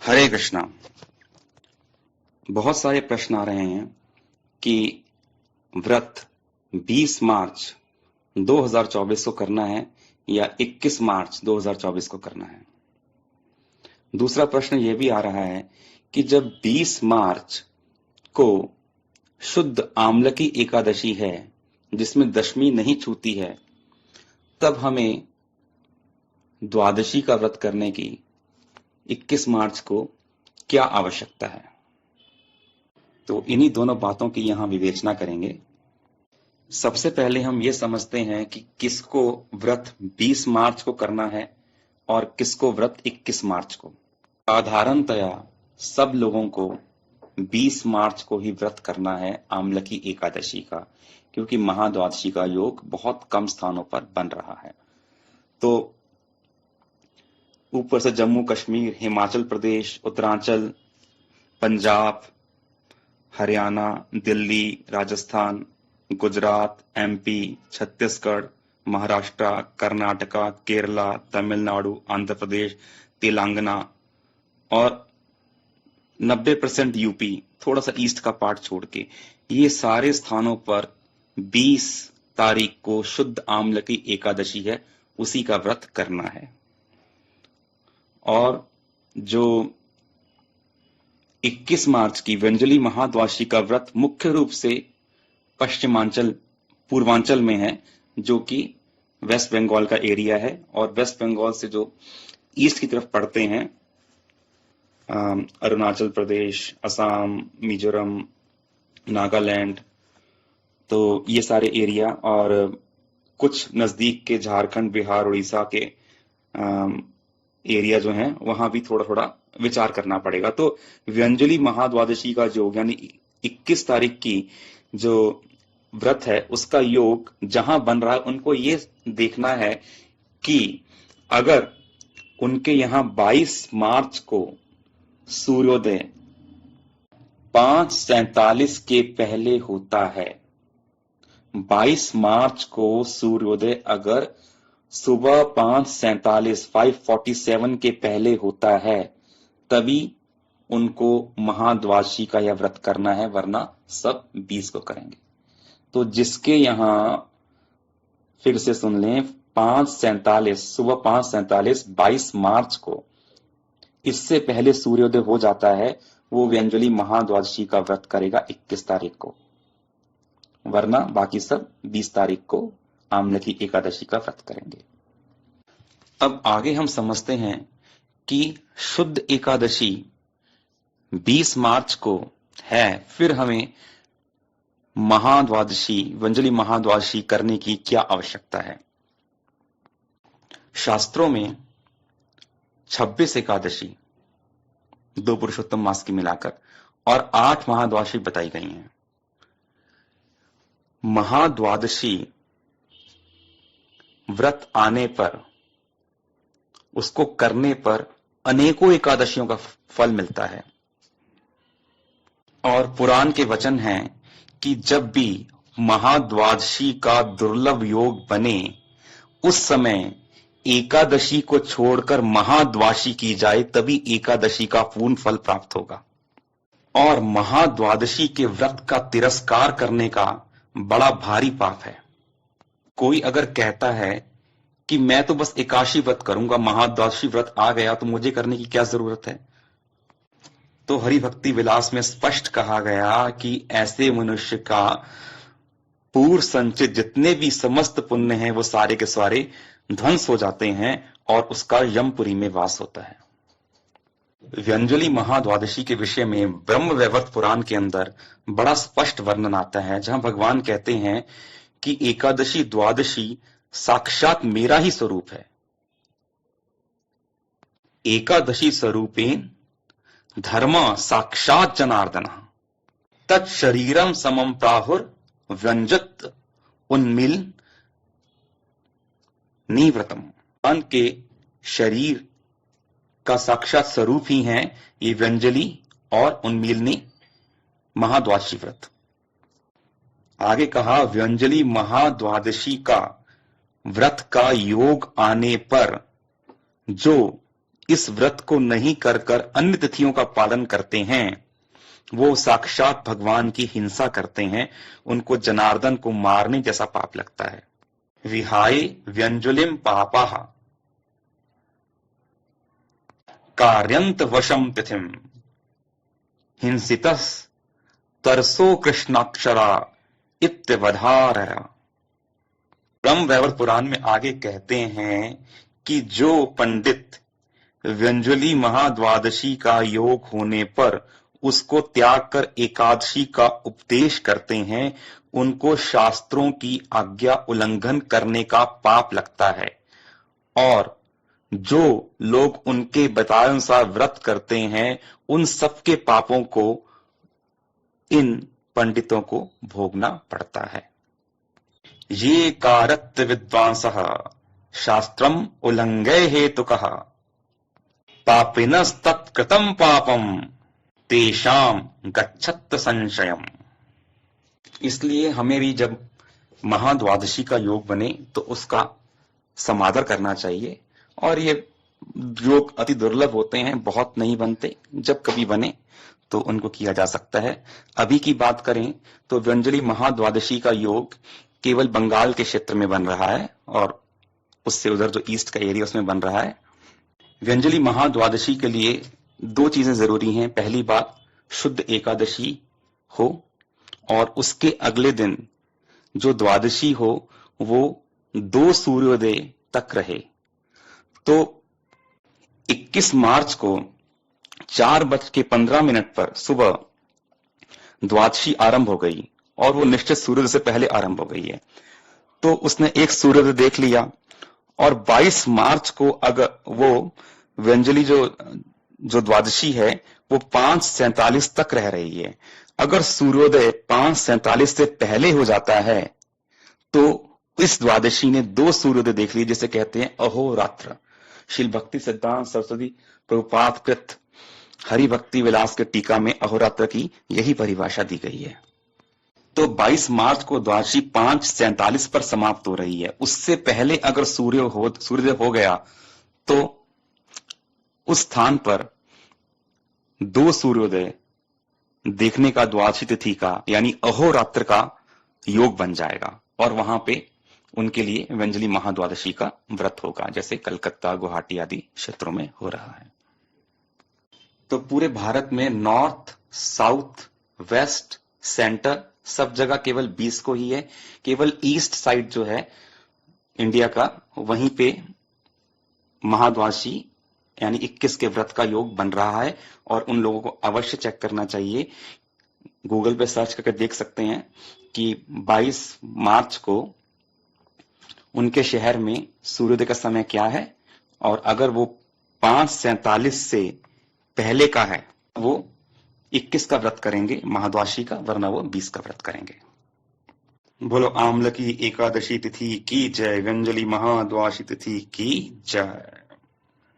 हरे कृष्णा। बहुत सारे प्रश्न आ रहे हैं कि व्रत 20 मार्च 2024 को करना है या 21 मार्च 2024 को करना है। दूसरा प्रश्न यह भी आ रहा है कि जब 20 मार्च को शुद्ध आमलकी एकादशी है जिसमें दशमी नहीं छूती है, तब हमें द्वादशी का व्रत करने की 21 मार्च को क्या आवश्यकता है। तो इन्हीं दोनों बातों की यहां विवेचना करेंगे। सबसे पहले हम ये समझते हैं कि किसको व्रत 20 मार्च को करना है और किसको व्रत 21 मार्च को। साधारणतया सब लोगों को 20 मार्च को ही व्रत करना है आमलकी एकादशी का, क्योंकि महाद्वादशी का योग बहुत कम स्थानों पर बन रहा है। तो ऊपर से जम्मू कश्मीर, हिमाचल प्रदेश, उत्तरांचल, पंजाब, हरियाणा, दिल्ली, राजस्थान, गुजरात, एमपी, छत्तीसगढ़, महाराष्ट्र, कर्नाटका, केरला, तमिलनाडु, आंध्र प्रदेश, तेलंगाना और 90% यूपी, थोड़ा सा ईस्ट का पार्ट छोड़ के, ये सारे स्थानों पर 20 तारीख को शुद्ध आमलकी एकादशी है, उसी का व्रत करना है। और जो 21 मार्च की व्यंजली महाद्वादशी का व्रत मुख्य रूप से पश्चिमांचल पूर्वांचल में है, जो कि वेस्ट बंगाल का एरिया है, और वेस्ट बंगाल से जो ईस्ट की तरफ पड़ते हैं, अरुणाचल प्रदेश, असम, मिजोरम, नागालैंड, तो ये सारे एरिया, और कुछ नजदीक के झारखंड, बिहार, उड़ीसा के एरिया जो हैं, वहां भी थोड़ा थोड़ा विचार करना पड़ेगा। तो व्यंजली महाद्वादशी का योग यानी 21 तारीख की जो व्रत है उसका योग जहां बन रहा है, उनको ये देखना है कि अगर उनके यहां 22 मार्च को सूर्योदय 5:47 के पहले होता है, 22 मार्च को सूर्योदय अगर सुबह 5:47 के पहले होता है, तभी उनको महाद्वादशी का यह व्रत करना है, वरना सब 20 को करेंगे। तो जिसके यहां, फिर से सुन लें, 5:47 सुबह 5:47 22 मार्च को इससे पहले सूर्योदय हो जाता है, वो व्यंजली महाद्वादशी का व्रत करेगा 21 तारीख को, वरना बाकी सब 20 तारीख को आमलकी एकादशी का व्रत करेंगे। अब आगे हम समझते हैं कि शुद्ध एकादशी 20 मार्च को है, फिर हमें महाद्वादशी, व्यंजली महाद्वादशी करने की क्या आवश्यकता है। शास्त्रों में 26 एकादशी, 2 पुरुषोत्तम मास की मिलाकर, और 8 महाद्वादशी बताई गई हैं। महाद्वादशी व्रत आने पर, उसको करने पर अनेकों एकादशियों का फल मिलता है। और पुराण के वचन हैं कि जब भी महाद्वादशी का दुर्लभ योग बने, उस समय एकादशी को छोड़कर महाद्वादशी की जाए, तभी एकादशी का पूर्ण फल प्राप्त होगा। और महाद्वादशी के व्रत का तिरस्कार करने का बड़ा भारी पाप है। कोई अगर कहता है कि मैं तो बस एकादशी व्रत करूंगा, महाद्वादशी व्रत आ गया तो मुझे करने की क्या जरूरत है, तो हरि भक्ति विलास में स्पष्ट कहा गया कि ऐसे मनुष्य का पूर्व संचित जितने भी समस्त पुण्य हैं, वो सारे के सारे ध्वंस हो जाते हैं और उसका यमपुरी में वास होता है। व्यंजली महाद्वादशी के विषय में ब्रह्म वैवर्त पुराण के अंदर बड़ा स्पष्ट वर्णन आता है, जहां भगवान कहते हैं कि एकादशी द्वादशी साक्षात मेरा ही स्वरूप है। एकादशी स्वरूपेण धर्म साक्षात जनार्दन तत्शरीरम समम प्राहुर व्यंजत उन्मिल निव्रतम। भगवान के शरीर का साक्षात स्वरूप ही है ये व्यंजली और उन्मीलनी महाद्वादशी व्रत। आगे कहा, व्यंजली महाद्वादशी का व्रत का योग आने पर जो इस व्रत को नहीं कर कर अन्य तिथियों का पालन करते हैं वो साक्षात भगवान की हिंसा करते हैं, उनको जनार्दन को मारने जैसा पाप लगता है। विहाय व्यंजुलिम पापाः कार्यंत वशम तिथिम हिंसितस तरसो कृष्णाक्षरा इत्यवधारय। ब्रह्म वैवर्त पुराण में आगे कहते हैं कि जो पंडित व्यंजुली महाद्वादशी का योग होने पर उसको त्याग कर एकादशी का उपदेश करते हैं, उनको शास्त्रों की आज्ञा उल्लंघन करने का पाप लगता है। और जो लोग उनके बताए अनुसार व्रत करते हैं, उन सबके पापों को इन पंडितों को भोगना पड़ता है। ये कारत्त विद्वांसः शास्त्रम उल्लंघय हेतुकः पापिनस्तत्कृतं पापम तेषाम गच्छत्त संशयम। इसलिए हमें भी जब महाद्वादशी का योग बने तो उसका समादर करना चाहिए। और ये योग अति दुर्लभ होते हैं, बहुत नहीं बनते, जब कभी बने तो उनको किया जा सकता है। अभी की बात करें तो व्यंजली महाद्वादशी का योग केवल बंगाल के क्षेत्र में बन रहा है और उससे उधर जो ईस्ट का एरिया उसमें बन रहा है। व्यंजली महाद्वादशी के लिए दो चीजें जरूरी हैं। पहली बात, शुद्ध एकादशी हो और उसके अगले दिन जो द्वादशी हो वो 2 सूर्योदय तक रहे। तो 21 मार्च को 4:15 पर सुबह द्वादशी आरंभ हो गई और वो निश्चित सूर्योदय से पहले आरंभ हो गई है। तो उसने एक सूर्योदय देख लिया और 22 मार्च को अगर वो व्यंजली जो द्वादशी है वो 5:47 तक रह रही है। अगर सूर्योदय 5:47 से पहले हो जाता है तो इस द्वादशी ने 2 सूर्योदय देख लिए, जिसे कहते हैं अहोरात्र। श्रील भक्ति सिद्धांत सरस्वती प्रभुपाद कृत हरि भक्ति विलास के टीका में अहोरात्र की यही परिभाषा दी गई है। तो 22 मार्च को द्वादशी 5:47 पर समाप्त हो रही है। उससे पहले अगर सूर्योदय हो गया तो उस स्थान पर 2 सूर्योदय देखने का द्वादशी तिथि का यानी अहोरात्र का योग बन जाएगा और वहां पे उनके लिए व्यंजली महाद्वादशी का व्रत होगा, जैसे कलकत्ता, गुवाहाटी आदि क्षेत्रों में हो रहा है। तो पूरे भारत में नॉर्थ, साउथ, वेस्ट, सेंटर सब जगह केवल 20 को ही है। केवल ईस्ट साइड जो है इंडिया का, वहीं पे महाद्वादशी यानी 21 के व्रत का योग बन रहा है। और उन लोगों को अवश्य चेक करना चाहिए, गूगल पे सर्च करके देख सकते हैं कि 22 मार्च को उनके शहर में सूर्योदय का समय क्या है, और अगर वो 5:47 से पहले का है वो 21 का व्रत करेंगे महाद्वादशी का, वरना वो 20 का व्रत करेंगे। बोलो आम्ल की एकादशी तिथि की जय, व्यंजली महाद्वादशी तिथि की जय।